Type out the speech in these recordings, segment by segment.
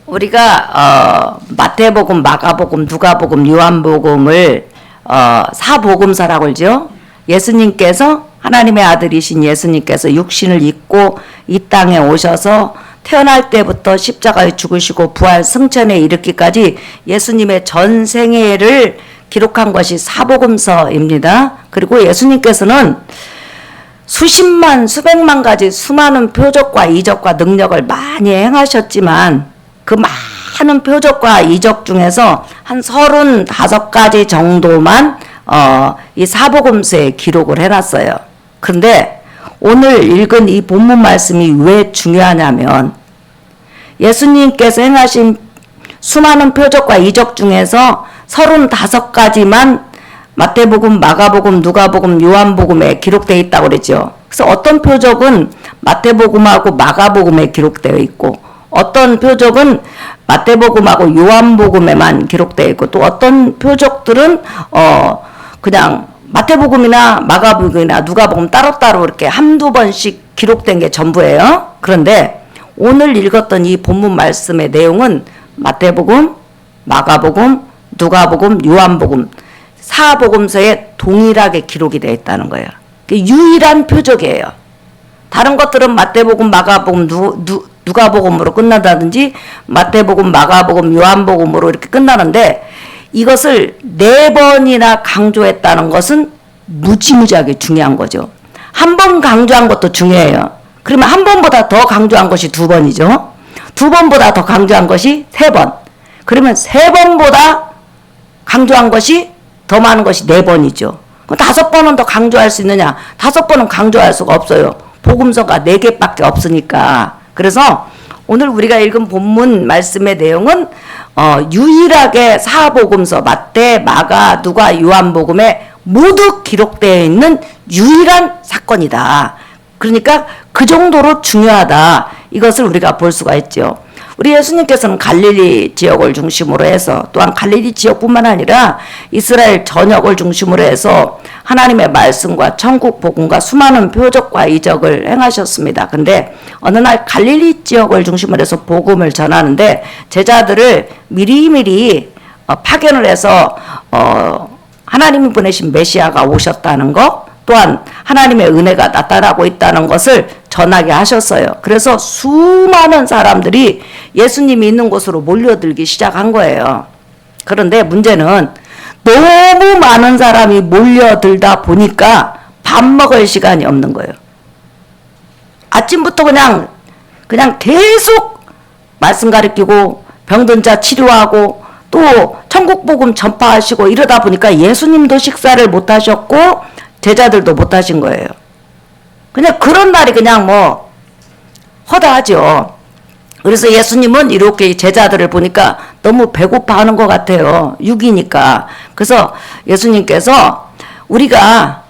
우리가 마태복음, 마가복음, 누가복음, 요한복음을 사복음서라고 그러죠. 예수님께서 하나님의 아들이신 예수님께서 육신을 입고 이 땅에 오셔서 태어날 때부터 십자가에 죽으시고 부활 승천에 이르기까지 예수님의 전 생애를 기록한 것이 사복음서입니다. 그리고 예수님께서는 수십만 수백만 가지 수많은 표적과 이적과 능력을 많이 행하셨지만 그 많은 표적과 이적 중에서 한 35가지 정도만 이 사복음서에 기록을 해놨어요. 그런데 오늘 읽은 이 본문 말씀이 왜 중요하냐면 예수님께서 행하신 수많은 표적과 이적 중에서 35가지만 마태복음, 마가복음, 누가복음, 요한복음에 기록되어 있다고 그러죠. 그래서 어떤 표적은 마태복음하고 마가복음에 기록되어 있고 어떤 표적은 마태복음하고 요한복음에만 기록되어 있고 또 어떤 표적들은 그냥 마태복음이나 마가복음이나 누가복음 따로따로 이렇게 한두 번씩 기록된 게 전부예요. 그런데 오늘 읽었던 이 본문 말씀의 내용은 마태복음, 마가복음, 누가복음, 요한복음 사복음서에 동일하게 기록이 되어 있다는 거예요. 유일한 표적이에요. 다른 것들은 마태복음, 마가복음, 누가복음으로 끝난다든지 마태복음, 마가복음, 요한복음으로 이렇게 끝나는데 이것을 4번이나 강조했다는 것은 무지무지하게 중요한 거죠. 한 번 강조한 것도 중요해요. 그러면 한 번보다 더 강조한 것이 2번이죠. 2번보다 더 강조한 것이 3번. 그러면 3번보다 강조한 것이 더 많은 것이 4번이죠. 5번은 더 강조할 수 있느냐? 5번은 강조할 수가 없어요. 복음서가 4개밖에 없으니까. 그래서 오늘 우리가 읽은 본문 말씀의 내용은 유일하게 사복음서 마태, 마가, 누가, 요한복음에 모두 기록되어 있는 유일한 사건이다. 그러니까 그 정도로 중요하다. 이것을 우리가 볼 수가 있죠. 우리 예수님께서는 갈릴리 지역을 중심으로 해서 또한 갈릴리 지역뿐만 아니라 이스라엘 전역을 중심으로 해서 하나님의 말씀과 천국 복음과 수많은 표적과 이적을 행하셨습니다. 근데 어느 날 갈릴리 지역을 중심으로 해서 복음을 전하는데 제자들을 미리미리 파견을 해서 하나님이 보내신 메시아가 오셨다는 것 또한 하나님의 은혜가 나타나고 있다는 것을 전하게 하셨어요. 그래서 수많은 사람들이 예수님이 있는 곳으로 몰려들기 시작한 거예요. 그런데 문제는 너무 많은 사람이 몰려들다 보니까 밥 먹을 시간이 없는 거예요. 아침부터 그냥 계속 말씀 가르치고 병든 자 치료하고 또 천국 복음 전파하시고 이러다 보니까 예수님도 식사를 못 하셨고 제자들도 못 하신 거예요. 그냥 그런 날이 그냥 허다하죠. 그래서 예수님은 이렇게 제자들을 보니까 너무 배고파하는 것 같아요. 육이니까. 그래서 예수님께서 우리가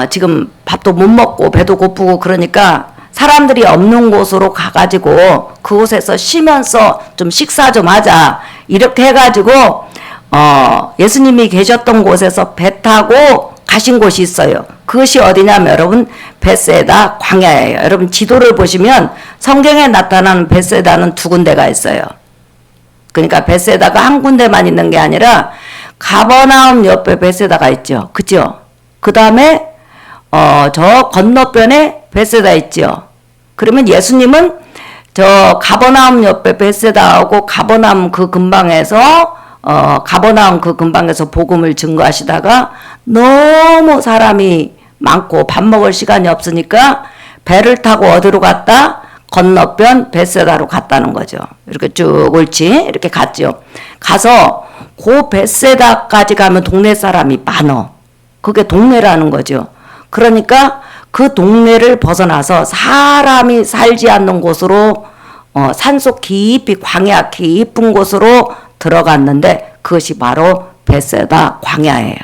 지금 밥도 못 먹고 배도 고프고 그러니까 사람들이 없는 곳으로 가가지고 그곳에서 쉬면서 좀 식사 좀 하자. 이렇게 해가지고 예수님이 계셨던 곳에서 배 타고 가신 곳이 있어요. 그것이 어디냐면 여러분 벳세다 광야예요. 여러분 지도를 보시면 성경에 나타나는 벳세다는 2군데가 있어요. 그러니까 벳세다가 한 군데만 있는 게 아니라 가버나움 옆에 벳세다가 있죠. 그죠? 그 다음에 저 건너편에 벳세다 있죠. 그러면 예수님은 저 가버나움 옆에 벳세다하고 가버나움 그 근방에서 가버나움 그 근방에서 복음을 증거하시다가 너무 사람이 많고 밥 먹을 시간이 없으니까 배를 타고 어디로 갔다? 건너편 벳세다로 갔다는 거죠. 이렇게 쭉 옳지 이렇게 갔죠. 가서 그 벳세다까지 가면 동네 사람이 많어. 그게 동네라는 거죠. 그러니까 그 동네를 벗어나서 사람이 살지 않는 곳으로 산속 깊이 광야 깊은 곳으로 들어갔는데 그것이 바로 벳세다 광야예요.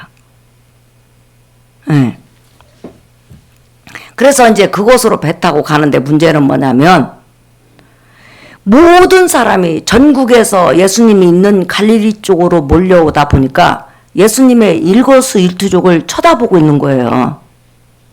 그래서 이제 그곳으로 배 타고 가는데 문제는 뭐냐면 모든 사람이 전국에서 예수님이 있는 갈릴리 쪽으로 몰려오다 보니까 예수님의 일거수일투족을 쳐다보고 있는 거예요.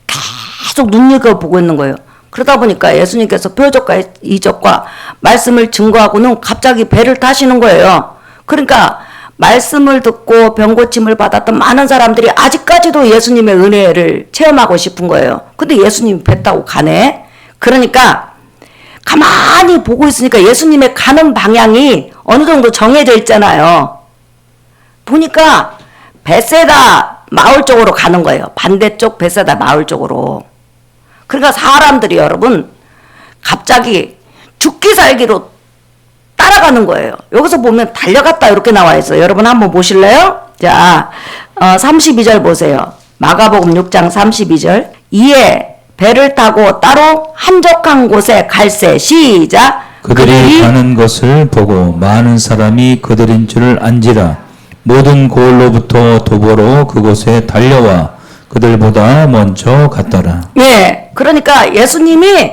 계속 눈여겨보고 있는 거예요. 그러다 보니까 예수님께서 표적과 이적과 말씀을 증거하고는 갑자기 배를 타시는 거예요. 그러니까 말씀을 듣고 병고침을 받았던 많은 사람들이 아직까지도 예수님의 은혜를 체험하고 싶은 거예요. 근데 예수님이 배 타고 가네. 그러니까 가만히 보고 있으니까 예수님의 가는 방향이 어느 정도 정해져 있잖아요. 보니까 벳세다 마을 쪽으로 가는 거예요. 반대쪽 벳세다 마을 쪽으로. 그러니까 사람들이 여러분 갑자기 죽기 살기로 따라가는 거예요. 여기서 보면 달려갔다 이렇게 나와 있어요. 여러분 한번 보실래요? 자, 32절 보세요. 마가복음 6장 32절. 이에 배를 타고 따로 한적한 곳에 갈새. 시작. 그들이 가는 것을 보고 많은 사람이 그들인 줄을 안지라. 모든 고을로부터 도보로 그곳에 달려와 그들보다 먼저 갔더라. 예, 그러니까 예수님이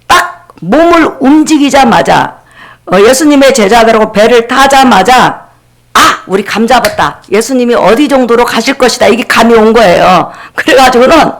딱 몸을 움직이자마자 예수님의 제자들하고 배를 타자마자 우리 감 잡았다. 예수님이 어디 정도로 가실 것이다. 이게 감이 온 거예요. 그래가지고는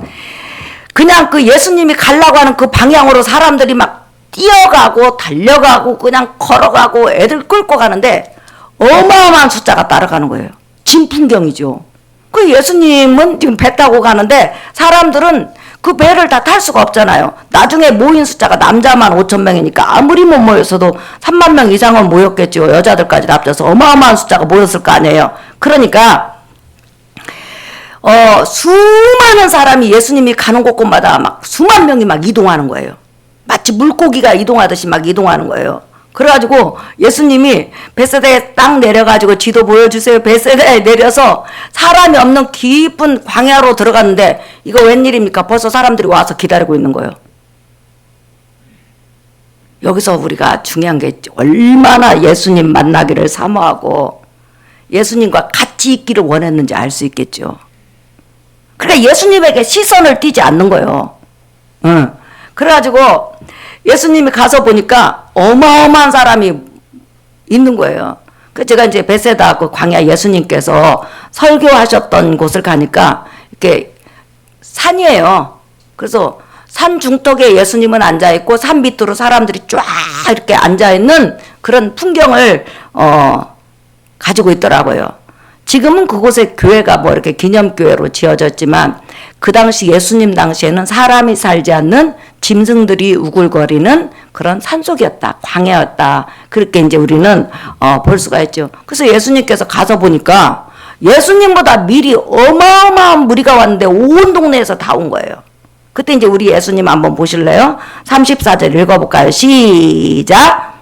그냥 그 예수님이 가려고 하는 그 방향으로 사람들이 막 뛰어가고 달려가고 그냥 걸어가고 애들 끌고 가는데 어마어마한 숫자가 따라가는 거예요. 진풍경이죠. 그 예수님은 지금 배 타고 가는데 사람들은 그 배를 다 탈 수가 없잖아요. 나중에 모인 숫자가 남자만 5,000명이니까 아무리 못 모였어도 3만 명 이상은 모였겠죠. 여자들까지 합쳐서 어마어마한 숫자가 모였을 거 아니에요. 그러니까 수많은 사람이 예수님이 가는 곳곳마다 막 수만 명이 막 이동하는 거예요. 마치 물고기가 이동하듯이 막 이동하는 거예요. 그래가지고 예수님이 벳세다에 딱 내려가지고 지도 보여주세요. 벳세다에 내려서 사람이 없는 깊은 광야로 들어갔는데 이거 웬일입니까? 벌써 사람들이 와서 기다리고 있는 거예요. 여기서 우리가 중요한 게 얼마나 예수님 만나기를 사모하고 예수님과 같이 있기를 원했는지 알 수 있겠죠. 그러니까 예수님에게 시선을 띄지 않는 거예요. 그래가지고 예수님이 가서 보니까 어마어마한 사람이 있는 거예요. 그 제가 이제 벳세다 그 광야 예수님께서 설교하셨던 곳을 가니까 이렇게 산이에요. 그래서 산 중턱에 예수님은 앉아 있고 산 밑으로 사람들이 쫙 이렇게 앉아 있는 그런 풍경을 가지고 있더라고요. 지금은 그곳에 교회가 뭐 이렇게 기념교회로 지어졌지만 그 당시 예수님 당시에는 사람이 살지 않는 짐승들이 우글거리는 그런 산속이었다. 광야였다. 그렇게 이제 우리는 볼 수가 있죠. 그래서 예수님께서 가서 보니까 예수님보다 미리 어마어마한 무리가 왔는데 온 동네에서 다 온 거예요. 그때 이제 우리 예수님 한번 보실래요? 34절 읽어볼까요? 시작.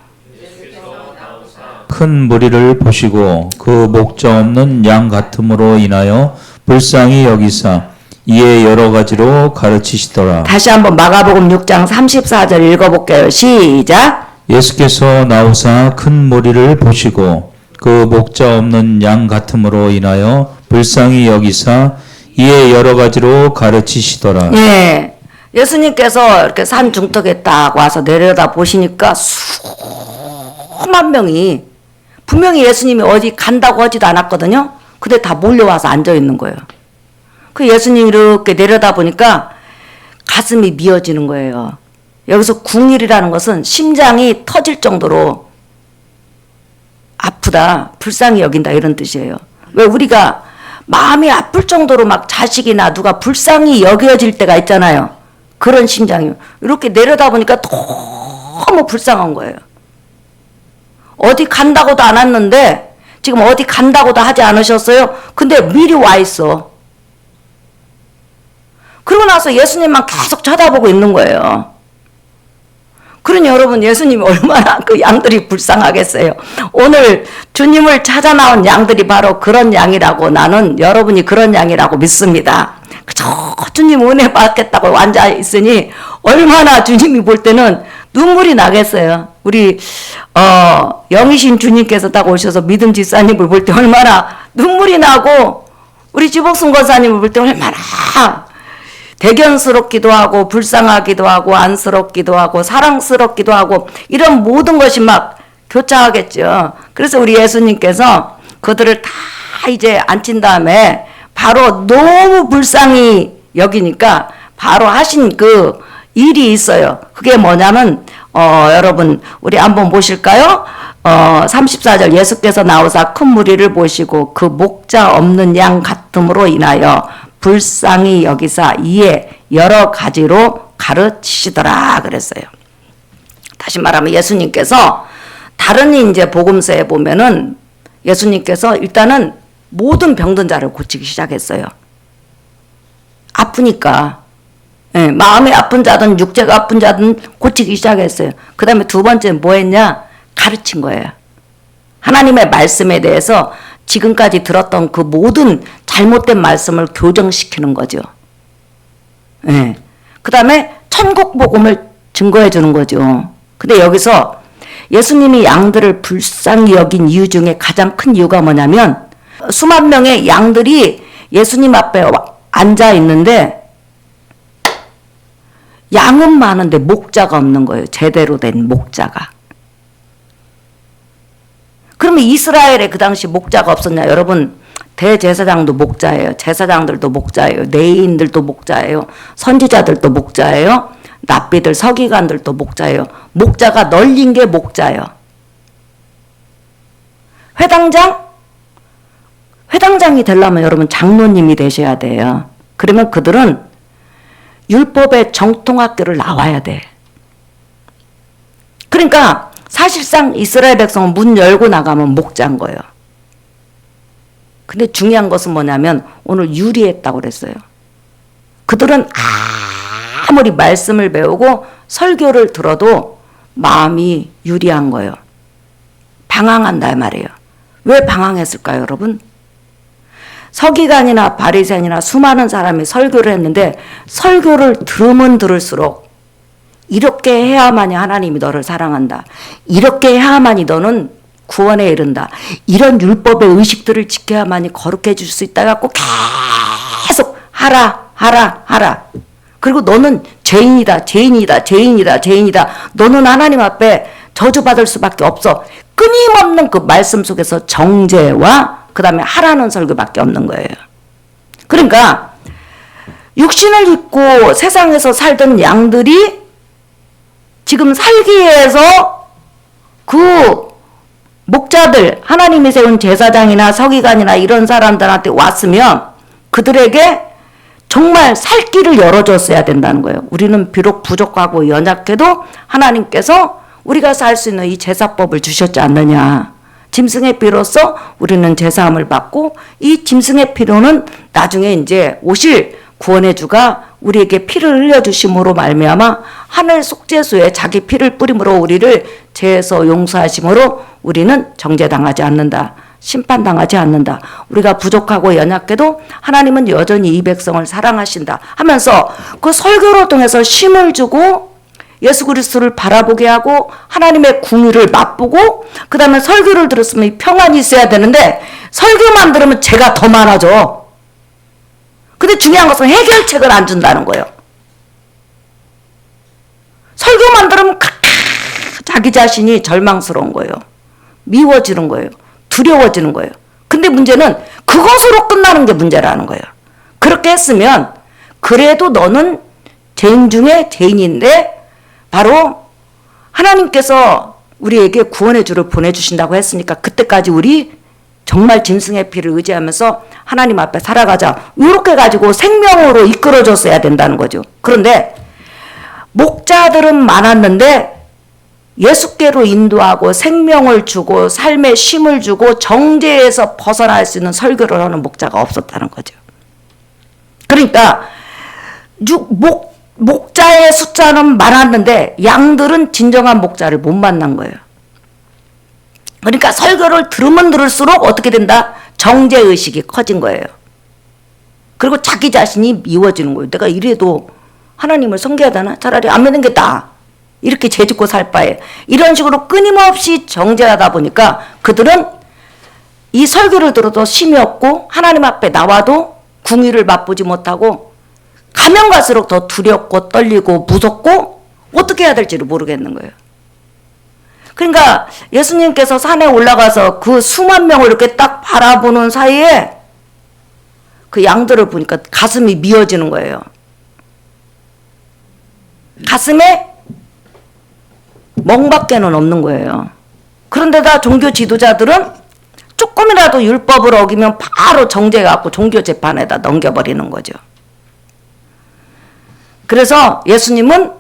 큰 무리를 보시고 그 목자 없는 양 같음으로 인하여 불쌍히 여기사 이에 여러 가지로 가르치시더라. 다시 한번 마가복음 6장 34절 읽어볼게요. 시작. 예수께서 나오사 큰 무리를 보시고 그 목자 없는 양 같음으로 인하여 불쌍히 여기사 이에 여러 가지로 가르치시더라. 예. 예수님께서 이렇게 산 중턱에 딱 와서 내려다 보시니까 수만 명이 분명히 예수님이 어디 간다고 하지도 않았거든요. 근데 다 몰려와서 앉아 있는 거예요. 그 예수님이 이렇게 내려다 보니까 가슴이 미어지는 거예요. 여기서 궁일이라는 것은 심장이 터질 정도로 아프다, 불쌍히 여긴다 이런 뜻이에요. 왜 우리가 마음이 아플 정도로 막 자식이나 누가 불쌍히 여겨질 때가 있잖아요. 그런 심장이 이렇게 내려다 보니까 너무 불쌍한 거예요. 어디 간다고도 안 왔는데 지금 어디 간다고도 하지 않으셨어요? 근데 미리 와 있어. 그러고 나서 예수님만 계속 쳐다보고 있는 거예요. 그러니 여러분 예수님이 얼마나 그 양들이 불쌍하겠어요. 오늘 주님을 찾아 나온 양들이 바로 그런 양이라고 나는 여러분이 그런 양이라고 믿습니다. 저 주님 은혜 받겠다고 앉아 있으니 얼마나 주님이 볼 때는 눈물이 나겠어요. 우리 영이신 주님께서 딱 오셔서 믿음 집사님을 볼 때 얼마나 눈물이 나고 우리 지복순 권사님을 볼 때 얼마나 대견스럽기도 하고 불쌍하기도 하고 안쓰럽기도 하고 사랑스럽기도 하고 이런 모든 것이 막 교차하겠죠. 그래서 우리 예수님께서 그들을 다 이제 앉힌 다음에 바로 너무 불쌍히 여기니까 바로 하신 그 일이 있어요. 그게 뭐냐면 여러분 우리 한번 보실까요? 34절 예수께서 나오사 큰 무리를 보시고 그 목자 없는 양 같음으로 인하여 불쌍히 여기사 이에 여러 가지로 가르치시더라 그랬어요. 다시 말하면 예수님께서 다른 이제 복음서에 보면은 예수님께서 일단은 모든 병든 자를 고치기 시작했어요. 아프니까. 예, 마음이 아픈 자든 육체가 아픈 자든 고치기 시작했어요. 그 다음에 두 번째 뭐 했냐? 가르친 거예요. 하나님의 말씀에 대해서 지금까지 들었던 그 모든 잘못된 말씀을 교정시키는 거죠. 예. 그 다음에 천국 복음을 증거해 주는 거죠. 근데 여기서 예수님이 양들을 불쌍히 여긴 이유 중에 가장 큰 이유가 뭐냐면 수만 명의 양들이 예수님 앞에 앉아 있는데 양은 많은데 목자가 없는 거예요. 제대로 된 목자가. 그러면 이스라엘에 그 당시 목자가 없었냐? 여러분 대제사장도 목자예요. 제사장들도 목자예요. 레위인들도 목자예요. 선지자들도 목자예요. 납비들 서기관들도 목자예요. 목자가 널린 게 목자예요. 회당장이 되려면 여러분 장로님이 되셔야 돼요. 그러면 그들은 율법의 정통학교를 나와야 돼. 그러니까 사실상 이스라엘 백성은 문 열고 나가면 목자인 거예요. 근데 중요한 것은 뭐냐면 오늘 유리했다고 그랬어요. 그들은 아무리 말씀을 배우고 설교를 들어도 마음이 유리한 거예요. 방황한다 말이에요. 왜 방황했을까요, 여러분? 서기관이나 바리새인이나 수많은 사람이 설교를 했는데 설교를 들으면 들을수록 이렇게 해야만이 하나님이 너를 사랑한다. 이렇게 해야만이 너는 구원에 이른다. 이런 율법의 의식들을 지켜야만이 거룩해질 수 있다 갖고 계속 하라. 그리고 너는 죄인이다. 너는 하나님 앞에 저주받을 수밖에 없어. 끊임없는 그 말씀 속에서 정죄와 그 다음에 하라는 설교밖에 없는 거예요. 그러니까 육신을 입고 세상에서 살던 양들이 지금 살기 위해서 그 목자들, 하나님이 세운 제사장이나 서기관이나 이런 사람들한테 왔으면 그들에게 정말 살 길을 열어줬어야 된다는 거예요. 우리는 비록 부족하고 연약해도 하나님께서 우리가 살 수 있는 이 제사법을 주셨지 않느냐. 짐승의 피로써 우리는 제사함을 받고 이 짐승의 피로는 나중에 이제 오실 구원의 주가 우리에게 피를 흘려주심으로 말미암아 하늘 속죄소에 자기 피를 뿌림으로 우리를 죄에서 용서하심으로 우리는 정죄당하지 않는다. 심판당하지 않는다. 우리가 부족하고 연약해도 하나님은 여전히 이 백성을 사랑하신다 하면서 그 설교를 통해서 힘을 주고 예수 그리스도를 바라보게 하고 하나님의 궁유를 맛보고 그 다음에 설교를 들었으면 평안이 있어야 되는데 설교만 들으면 죄가 더 많아져. 근데 중요한 것은 해결책을 안 준다는 거예요. 설교만 들으면 자기 자신이 절망스러운 거예요. 미워지는 거예요. 두려워지는 거예요. 근데 문제는 그것으로 끝나는 게 문제라는 거예요. 그렇게 했으면 그래도 너는 죄인 중에 죄인인데 바로 하나님께서 우리에게 구원의 주를 보내주신다고 했으니까 그때까지 우리 정말 짐승의 피를 의지하면서 하나님 앞에 살아가자. 이렇게 가지고 생명으로 이끌어줬어야 된다는 거죠. 그런데 목자들은 많았는데 예수께로 인도하고 생명을 주고 삶의 쉼을 주고 정죄에서 벗어날 수 있는 설교를 하는 목자가 없었다는 거죠. 그러니까 목자의 숫자는 많았는데 양들은 진정한 목자를 못 만난 거예요. 그러니까 설교를 들으면 들을수록 어떻게 된다? 정죄의식이 커진 거예요. 그리고 자기 자신이 미워지는 거예요. 내가 이래도 하나님을 섬겨야 되나? 차라리 안 믿는 게 나아. 이렇게 죄짓고 살 바에. 이런 식으로 끊임없이 정죄하다 보니까 그들은 이 설교를 들어도 힘이 없고 하나님 앞에 나와도 궁유를 맛보지 못하고 가면 갈수록 더 두렵고 떨리고 무섭고 어떻게 해야 될지를 모르겠는 거예요. 그러니까 예수님께서 산에 올라가서 그 수만 명을 이렇게 딱 바라보는 사이에 그 양들을 보니까 가슴이 미어지는 거예요. 가슴에 멍밖에는 없는 거예요. 그런데다 종교 지도자들은 조금이라도 율법을 어기면 바로 정죄해갖고 종교 재판에다 넘겨버리는 거죠. 그래서 예수님은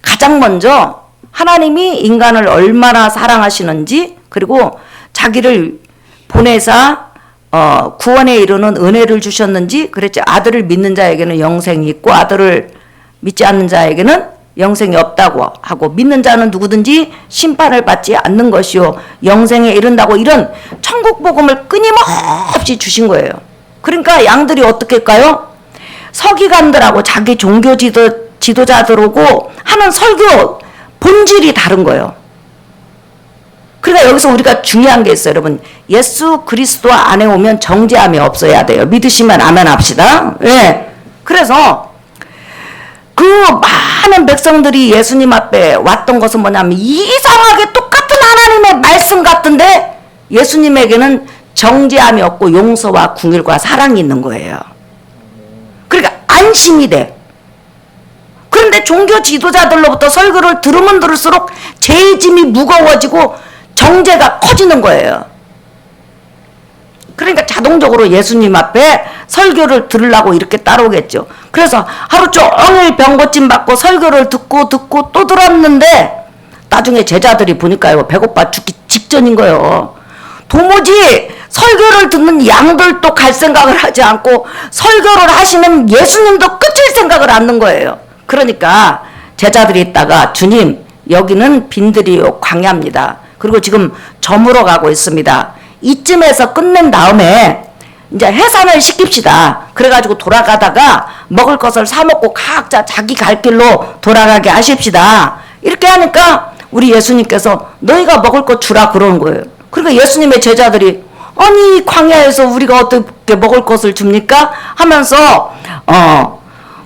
가장 먼저 하나님이 인간을 얼마나 사랑하시는지, 그리고 자기를 보내사 구원에 이르는 은혜를 주셨는지 그랬죠. 아들을 믿는 자에게는 영생이 있고 아들을 믿지 않는 자에게는 영생이 없다고 하고, 믿는 자는 누구든지 심판을 받지 않는 것이요 영생에 이른다고, 이런 천국 복음을 끊임없이 주신 거예요. 그러니까 양들이 어떻게 할까요? 서기관들하고 자기 종교 지도자들하고 하는 설교 본질이 다른 거예요. 그러니까 여기서 우리가 중요한 게 있어요, 여러분. 예수 그리스도 안에 오면 정죄함이 없어야 돼요. 믿으시면 아멘 합시다. 예. 그래서 그 많은 백성들이 예수님 앞에 왔던 것은 뭐냐면 이상하게 똑같은 하나님의 말씀 같은데 예수님에게는 정죄함이 없고 용서와 긍휼과 사랑이 있는 거예요. 그러니까 안심이 돼. 그런데 종교 지도자들로부터 설교를 들으면 들을수록 죄짐이 무거워지고 정죄가 커지는 거예요. 그러니까 자동적으로 예수님 앞에 설교를 들으려고 이렇게 따라오겠죠. 그래서 하루 종일 병고침 받고 설교를 듣고 또 들었는데 나중에 제자들이 보니까요, 배고파 죽기 직전인 거예요. 도무지 설교를 듣는 양들도 갈 생각을 하지 않고 설교를 하시는 예수님도 끝일 생각을 않는 거예요. 그러니까 제자들이 있다가, 주님, 여기는 빈들이요 광야입니다. 그리고 지금 저물어 가고 있습니다. 이쯤에서 끝낸 다음에 이제 해산을 시킵시다. 그래가지고 돌아가다가 먹을 것을 사 먹고 각자 자기 갈 길로 돌아가게 하십시다. 이렇게 하니까 우리 예수님께서 너희가 먹을 것 주라 그러는 거예요. 그러니까 예수님의 제자들이, 아니 광야에서 우리가 어떻게 먹을 것을 줍니까? 하면서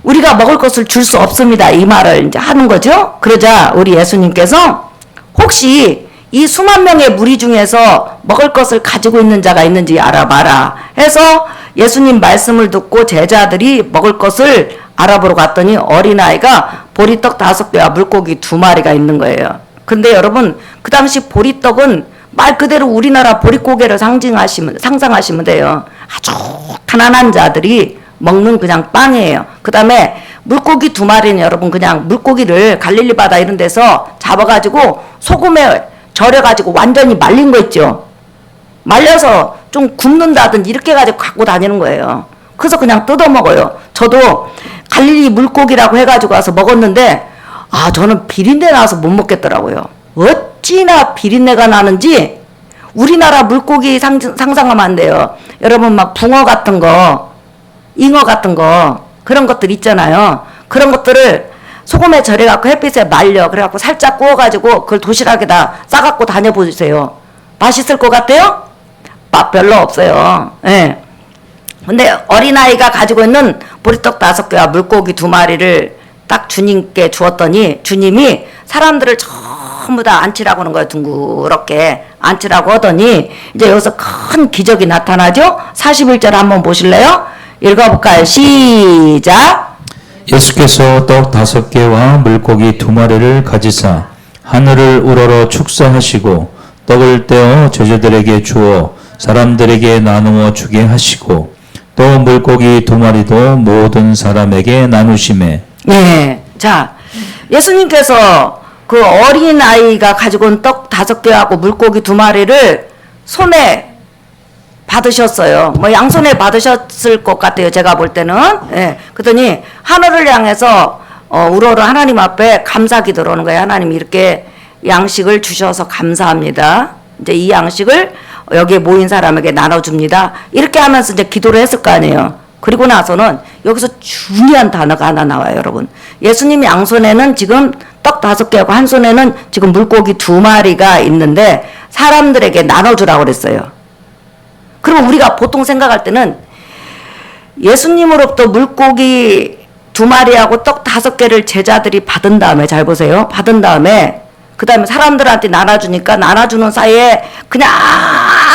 우리가 먹을 것을 줄 수 없습니다. 이 말을 이제 하는 거죠. 그러자 우리 예수님께서 혹시 이 수만 명의 무리 중에서 먹을 것을 가지고 있는 자가 있는지 알아봐라 해서 예수님 말씀을 듣고 제자들이 먹을 것을 알아보러 갔더니 어린아이가 보리떡 5개와 물고기 2마리가 있는 거예요. 근데 여러분, 그 당시 보리떡은 말 그대로 우리나라 보릿고개를 상상하시면 돼요. 아주 가난한 자들이 먹는 그냥 빵이에요. 그 다음에 물고기 2마리는 여러분 그냥 물고기를 갈릴리 바다 이런 데서 잡아가지고 소금에 절여가지고 완전히 말린 거 있죠. 말려서 좀 굽는다든지 이렇게 가지고 갖고 다니는 거예요. 그래서 그냥 뜯어 먹어요. 저도 갈릴리 물고기라고 해가지고 와서 먹었는데 저는 비린내 나서 못 먹겠더라고요. 어찌나 비린내가 나는지 우리나라 물고기 상상하면 안 돼요. 여러분 막 붕어 같은 거, 잉어 같은 거, 그런 것들 있잖아요. 그런 것들을 소금에 절여갖고 햇빛에 말려. 그래갖고 살짝 구워가지고 그걸 도시락에다 싸갖고 다녀보세요. 맛있을 것 같아요? 맛 별로 없어요. 예. 근데 어린아이가 가지고 있는 보리떡 5개와 물고기 2마리를 딱 주님께 주었더니 주님이 사람들을 전부 다 앉히라고 하는 거예요. 둥그렇게 앉히라고 하더니 이제 여기서 큰 기적이 나타나죠. 41절 한번 보실래요? 읽어볼까요? 시작. 예수께서 떡 5개와 물고기 2마리를 가지사 하늘을 우러러 축사하시고 떡을 떼어 제자들에게 주어 사람들에게 나누어 주게 하시고 또 물고기 2마리도 모든 사람에게 나누시매. 네. 자, 예수님께서 그 어린아이가 가지고 온 떡 5개하고 물고기 2마리를 손에 받으셨어요. 뭐 양손에 받으셨을 것 같아요. 제가 볼 때는. 예. 그랬더니 하늘을 향해서 우러러 하나님 앞에 감사기 들어오는 거예요. 하나님 이렇게 양식을 주셔서 감사합니다. 이제 이 양식을 여기에 모인 사람에게 나눠줍니다. 이렇게 하면서 이제 기도를 했을 거 아니에요. 그리고 나서는 여기서 중요한 단어가 하나 나와요, 여러분. 예수님 양손에는 지금 떡 5개하고 한 손에는 지금 물고기 2마리가 있는데 사람들에게 나눠주라고 그랬어요. 그럼 우리가 보통 생각할 때는 예수님으로부터 물고기 2마리하고 떡 5개를 제자들이 받은 다음에, 잘 보세요. 받은 다음에 그 다음에 사람들한테 나눠주니까 나눠주는 사이에 그냥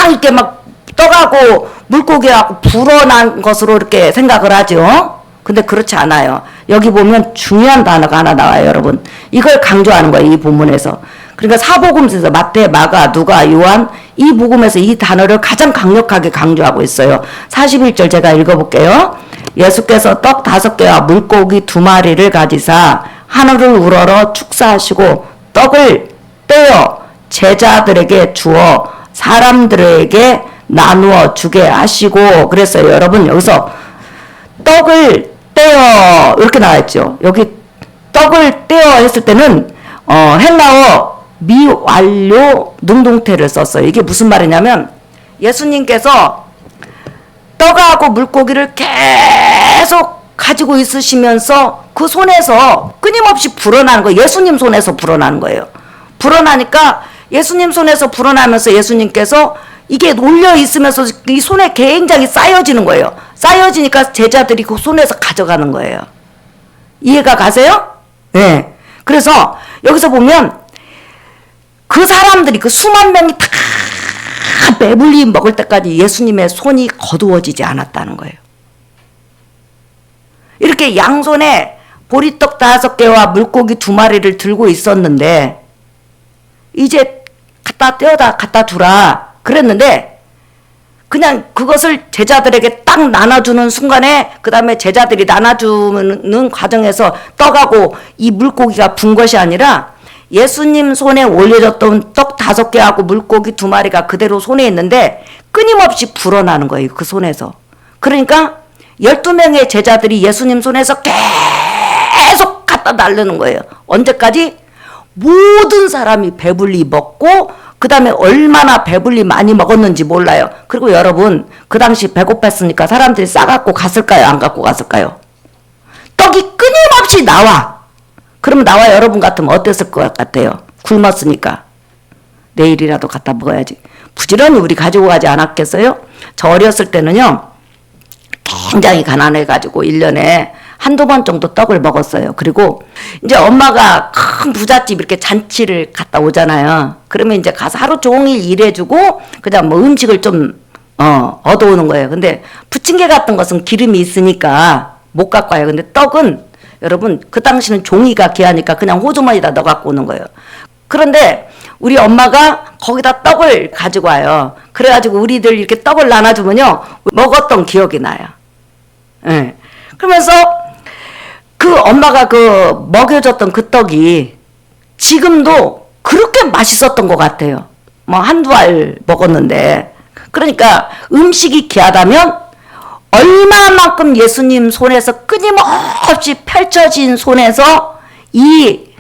이렇게 막 떡하고 물고기하고 불어난 것으로 이렇게 생각을 하죠. 근데 그렇지 않아요. 여기 보면 중요한 단어가 하나 나와요, 여러분. 이걸 강조하는 거예요, 이 본문에서. 그러니까 사복음서에서 마태, 마가, 누가, 요한 이 복음에서 이 단어를 가장 강력하게 강조하고 있어요. 41절 제가 읽어볼게요. 예수께서 떡 5개와 물고기 2마리를 가지사 하늘을 우러러 축사하시고 떡을 떼어 제자들에게 주어 사람들에게 나누어 주게 하시고 그랬어요. 여러분 여기서 떡을 떼어 이렇게 나와있죠. 여기 떡을 떼어 했을 때는 헬라어 미완료 능동태를 썼어요. 이게 무슨 말이냐면 예수님께서 떡하고 물고기를 계속 가지고 있으시면서 그 손에서 끊임없이 불어나는 거예요. 예수님 손에서 불어나는 거예요. 불어나니까 예수님 손에서 불어나면서 예수님께서 이게 올려 있으면서 이 손에 굉장히 쌓여지는 거예요. 쌓여지니까 제자들이 그 손에서 가져가는 거예요. 이해가 가세요? 네. 그래서 여기서 보면 그 사람들이 그 수만 명이 다 배불리 먹을 때까지 예수님의 손이 거두어지지 않았다는 거예요. 이렇게 양손에 보리떡 5개와 물고기 2마리를 들고 있었는데 이제 갖다 떼어다 갖다 두라 그랬는데 그냥 그것을 제자들에게 딱 나눠주는 순간에 그 다음에 제자들이 나눠주는 과정에서 떡하고 이 물고기가 분 것이 아니라 예수님 손에 올려졌던 떡 5개하고 물고기 2마리가 그대로 손에 있는데 끊임없이 불어나는 거예요. 그 손에서. 그러니까 12명의 제자들이 예수님 손에서 계속 갖다 달르는 거예요. 언제까지? 모든 사람이 배불리 먹고 그 다음에 얼마나 배불리 많이 먹었는지 몰라요. 그리고 여러분 그 당시 배고팠으니까 사람들이 싸갖고 갔을까요? 안 갖고 갔을까요? 떡이 끊임없이 나와. 그러면 나와 여러분 같으면 어땠을 것 같아요? 굶었으니까. 내일이라도 갖다 먹어야지. 부지런히 우리 가지고 가지 않았겠어요? 저 어렸을 때는요. 굉장히 가난해가지고 1년에 한두 번 정도 떡을 먹었어요. 그리고 이제 엄마가 큰 부잣집 이렇게 잔치를 갔다 오잖아요. 그러면 이제 가서 하루 종일 일해주고 그냥 뭐 음식을 좀 얻어오는 거예요. 근데 부침개 같은 것은 기름이 있으니까 못 갖고 와요. 근데 떡은 여러분 그 당시는 종이가 귀하니까 그냥 호주머니에다 넣어 갖고 오는 거예요. 그런데 우리 엄마가 거기다 떡을 가지고 와요. 그래가지고 우리들 이렇게 떡을 나눠주면요 먹었던 기억이 나요. 예. 그러면서 그 엄마가 그 먹여줬던 그 떡이 지금도 그렇게 맛있었던 것 같아요. 뭐 한두 알 먹었는데. 그러니까 음식이 귀하다면 얼마만큼 예수님 손에서 끊임없이 펼쳐진 손에서 이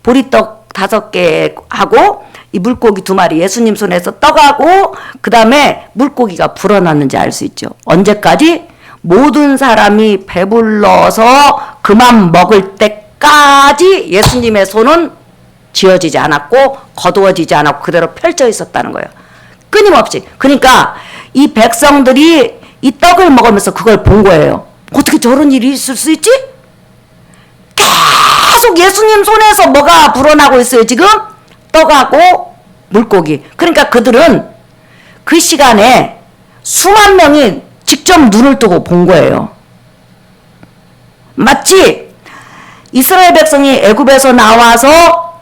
보리떡 5개하고 이 물고기 2마리 예수님 손에서 떡하고 그 다음에 물고기가 불어났는지 알 수 있죠. 언제까지? 모든 사람이 배불러서 그만 먹을 때까지 예수님의 손은 쥐어지지 않았고 거두어지지 않았고 그대로 펼쳐 있었다는 거예요. 끊임없이. 그러니까 이 백성들이 이 떡을 먹으면서 그걸 본 거예요. 어떻게 저런 일이 있을 수 있지? 계속 예수님 손에서 뭐가 불어나고 있어요 지금? 떡하고 물고기. 그러니까 그들은 그 시간에 수만 명이 직접 눈을 뜨고 본 거예요. 마치 이스라엘 백성이 애굽에서 나와서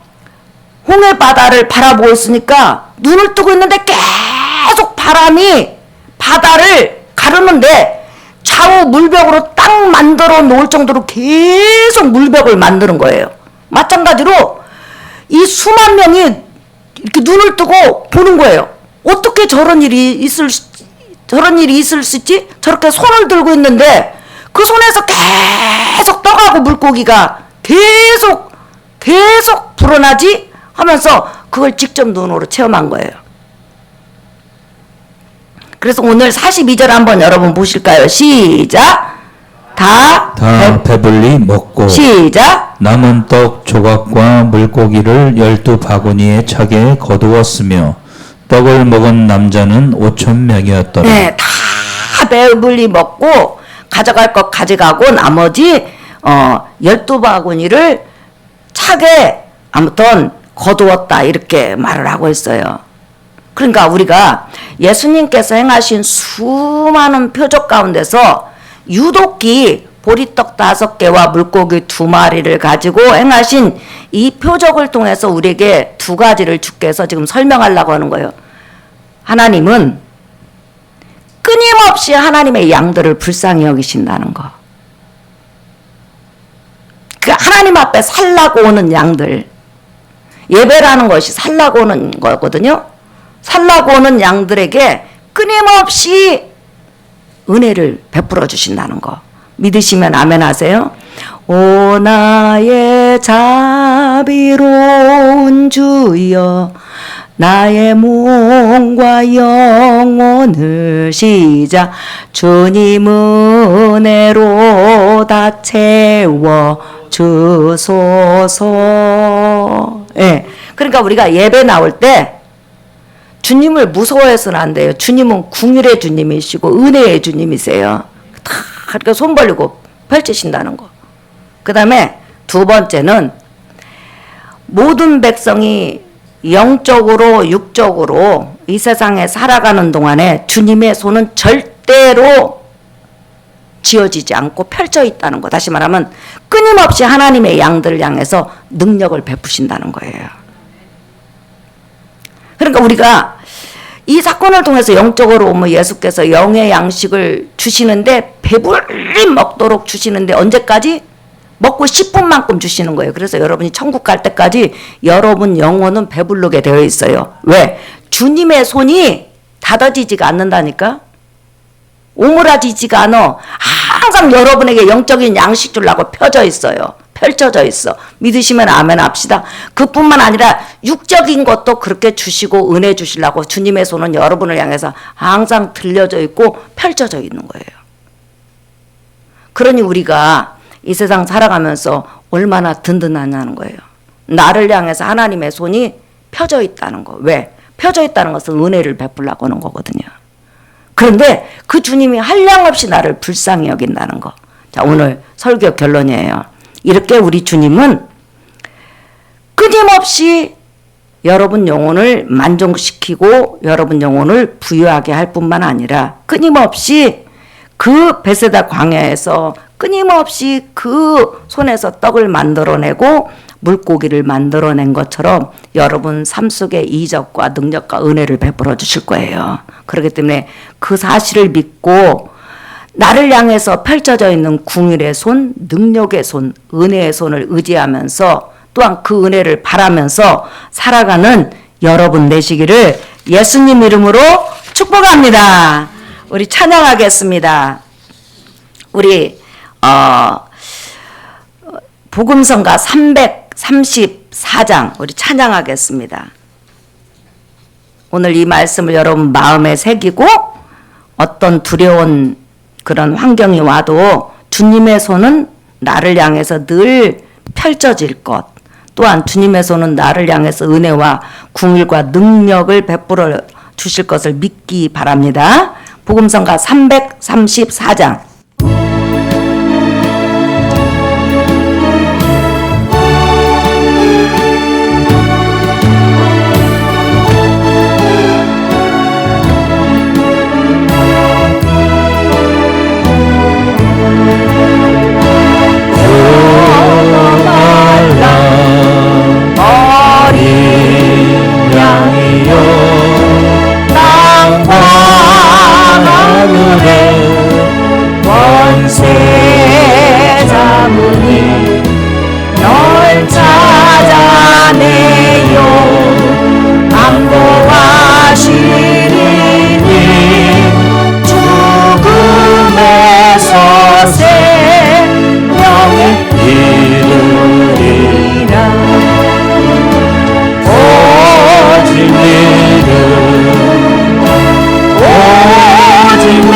홍해 바다를 바라보고 있으니까 눈을 뜨고 있는데 계속 바람이 바다를 가르는데 좌우 물벽으로 딱 만들어 놓을 정도로 계속 물벽을 만드는 거예요. 마찬가지로 이 수만 명이 이렇게 눈을 뜨고 보는 거예요. 어떻게 저런 일이 있을 수 있지? 저렇게 손을 들고 있는데 그 손에서 계속 떡하고 물고기가 계속 불어나지 하면서 그걸 직접 눈으로 체험한 거예요. 그래서 오늘 42절 한번 여러분 보실까요? 시작. 다 배불리 먹고 시작. 남은 떡 조각과 물고기를 12바구니에 차게 거두었으며 떡을 먹은 남자는 5,000명이었더라. 네, 다 배불리 먹고 가져갈 것 가져가고 나머지 12바구니를 차게 아무튼 거두었다 이렇게 말을 하고 있어요. 그러니까 우리가 예수님께서 행하신 수많은 표적 가운데서 유독히 보리떡 5개와 물고기 2마리를 가지고 행하신 이 표적을 통해서 우리에게 2가지를 주께서 지금 설명하려고 하는 거예요. 하나님은 끊임없이 하나님의 양들을 불쌍히 여기신다는 거. 그 하나님 앞에 살라고 오는 양들, 예배라는 것이 살라고 오는 거거든요. 살라고 오는 양들에게 끊임없이 은혜를 베풀어 주신다는 거. 믿으시면 아멘 하세요. 오 나의 자비로운 주여, 나의 몸과 영혼을 시작 주님 은혜로 다 채워 주소서. 예. 그러니까 우리가 예배 나올 때 주님을 무서워해서는 안 돼요. 주님은 궁율의 주님이시고 은혜의 주님이세요. 다 이렇게 손 벌리고 펼치신다는 거. 그 다음에 2번째는 모든 백성이 영적으로 육적으로 이 세상에 살아가는 동안에 주님의 손은 절대로 지어지지 않고 펼쳐 있다는 거. 다시 말하면 끊임없이 하나님의 양들을 향해서 능력을 베푸신다는 거예요. 그러니까 우리가 이 사건을 통해서 영적으로 오면 예수께서 영의 양식을 주시는데 배불리 먹도록 주시는데 언제까지? 먹고 싶은 만큼 주시는 거예요. 그래서 여러분이 천국 갈 때까지 여러분 영혼은 배부르게 되어 있어요. 왜? 주님의 손이 닫아지지가 않는다니까? 오므라지지가 않아. 항상 여러분에게 영적인 양식 주려고 펼쳐져 있어. 믿으시면 아멘 합시다. 그뿐만 아니라 육적인 것도 그렇게 주시고 은혜 주시려고 주님의 손은 여러분을 향해서 항상 들려져 있고 펼쳐져 있는 거예요. 그러니 우리가 이 세상 살아가면서 얼마나 든든하냐는 거예요. 나를 향해서 하나님의 손이 펴져 있다는 거. 왜? 펴져 있다는 것은 은혜를 베풀려고 하는 거거든요. 그런데 그 주님이 한량없이 나를 불쌍히 여긴다는 거. 자, 오늘 설교 결론이에요. 이렇게 우리 주님은 끊임없이 여러분 영혼을 만족시키고 여러분 영혼을 부유하게 할 뿐만 아니라 끊임없이 그 베세다 광야에서 끊임없이 그 손에서 떡을 만들어내고 물고기를 만들어낸 것처럼 여러분 삶 속에 이적과 능력과 은혜를 베풀어 주실 거예요. 그렇기 때문에 그 사실을 믿고 나를 향해서 펼쳐져 있는 궁율의 손, 능력의 손, 은혜의 손을 의지하면서 또한 그 은혜를 바라면서 살아가는 여러분 되시기를 예수님 이름으로 축복합니다. 우리 찬양하겠습니다. 우리 복음성가 334장 우리 찬양하겠습니다. 오늘 이 말씀을 여러분 마음에 새기고 어떤 두려운 그런 환경이 와도 주님의 손은 나를 향해서 늘 펼쳐질 것, 또한 주님의 손은 나를 향해서 은혜와 궁율과 능력을 베풀어 주실 것을 믿기 바랍니다. 복음성가 334장 오직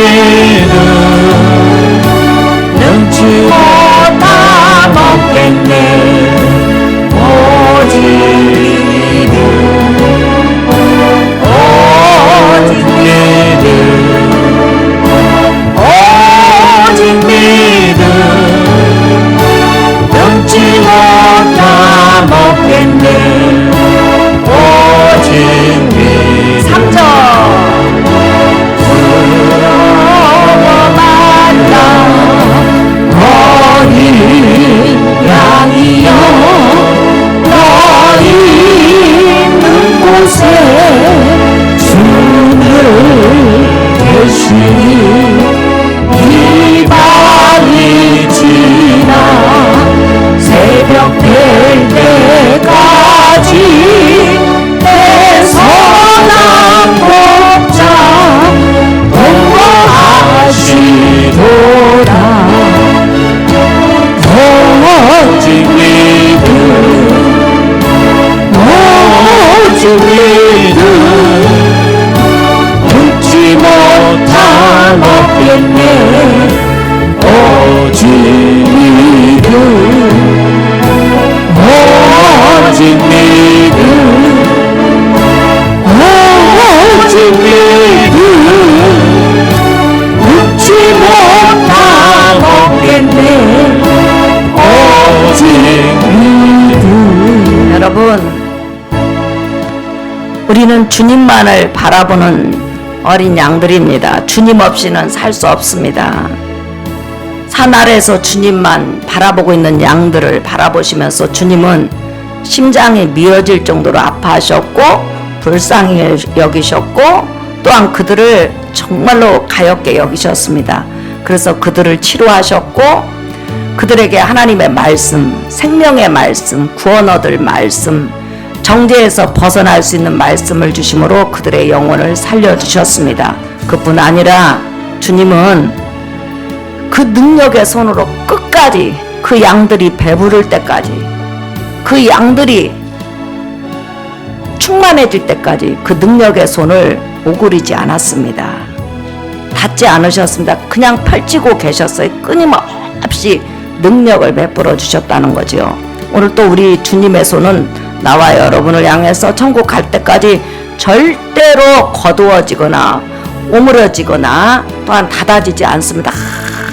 오직 믿음 오직 믿음 웃지 못할 없겠네 오직 믿음 오직 믿음 오직 믿음 웃지 못할 없겠네 오직 믿음. 여러분, 우리는 주님만을 바라보는 어린 양들입니다. 주님 없이는 살 수 없습니다. 산 아래에서 주님만 바라보고 있는 양들을 바라보시면서 주님은 심장이 미어질 정도로 아파하셨고 불쌍히 여기셨고 또한 그들을 정말로 가엾게 여기셨습니다. 그래서 그들을 치료하셨고 그들에게 하나님의 말씀, 생명의 말씀, 구원 얻을 말씀, 정죄에서 벗어날 수 있는 말씀을 주심으로 그들의 영혼을 살려주셨습니다. 그뿐 아니라 주님은 그 능력의 손으로 끝까지 그 양들이 배부를 때까지 그 양들이 충만해질 때까지 그 능력의 손을 오그리지 않았습니다. 닫지 않으셨습니다. 그냥 펼치고 계셨어요. 끊임없이 능력을 베풀어 주셨다는 거죠. 오늘 또 우리 주님의 손은 나와 여러분을 향해서 천국 갈 때까지 절대로 거두어지거나 오므려지거나 또한 닫아지지 않습니다.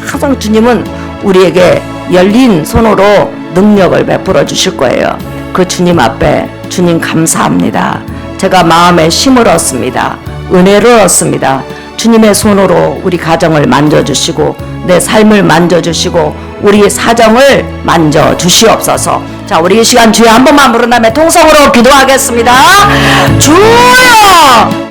항상 주님은 우리에게 열린 손으로 능력을 베풀어 주실 거예요. 그 주님 앞에 주님 감사합니다. 제가 마음에 힘을 얻습니다. 은혜를 얻습니다. 주님의 손으로 우리 가정을 만져주시고 내 삶을 만져주시고 우리 사정을 만져주시옵소서. 자, 우리 이 시간 주여 한 번만 부른 다음에 통성으로 기도하겠습니다. 주여!